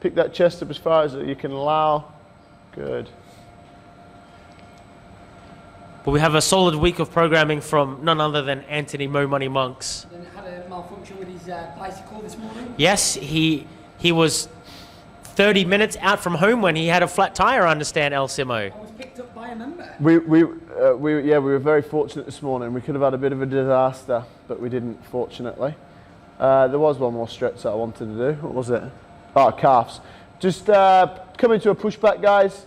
Pick that chest up as far as you can allow. Good. But we have a solid week of programming from none other than Anthony Mo Money Monks. Then had a malfunction with his bicycle this morning. Yes, he was 30 minutes out from home when he had a flat tire, I understand, El Simo. I was picked up by a member. We were very fortunate this morning. We could have had a bit of a disaster, but we didn't, fortunately. There was one more stretch that I wanted to do. What was it? Oh, calves. Just come into a pushback, guys,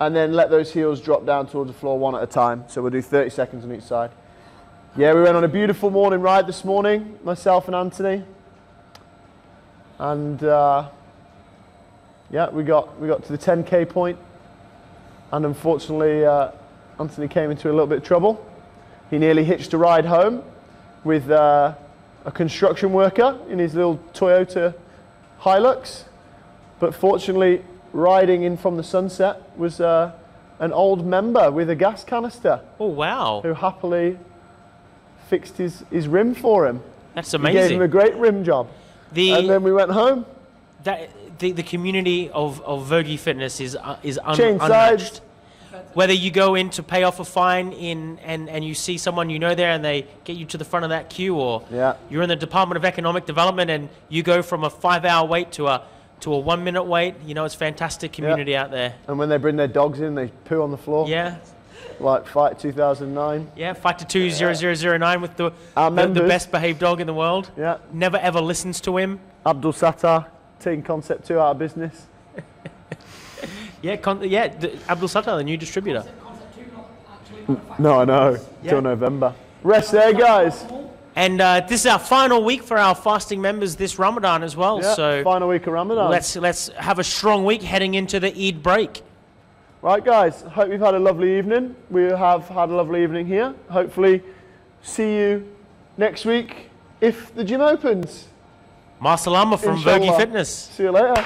and then let those heels drop down towards the floor one at a time. So we'll do 30 seconds on each side. Yeah, we went on a beautiful morning ride this morning, myself and Anthony. And yeah, we got to the 10K point, and unfortunately Anthony came into a little bit of trouble. He nearly hitched a ride home with a construction worker in his little Toyota Hilux, but fortunately riding in from the sunset was an old member with a gas canister. Oh, wow. Who happily fixed his rim for him. That's He amazing. gave him a great rim job. And then we went home. The community of Vogue Fitness is Chain unmatched. sides. Whether you go in to pay off a fine and you see someone you know there and they get you to the front of that queue, or you're in the Department of Economic Development and you go from a 5-hour wait to a 1-minute wait, you know, it's fantastic community out there. And when they bring their dogs in, they poo on the floor. Yeah. Like Fight 2009. Yeah, Fight to 20009 with the members. best behaved dog in the world. Yeah. Never ever listens to him. Abdul Sattar taking Concept 2 out of business. Abdul Sattar, the new distributor. No, I know. Till November. Rest there, guys. And this is our final week for our fasting members this Ramadan as well. Yeah, so final week of Ramadan. let's have a strong week heading into the Eid break. Right, guys. Hope you've had a lovely evening. We have had a lovely evening here. Hopefully, see you next week if the gym opens. Ma salama from Inshallah. Vogue Fitness. See you later.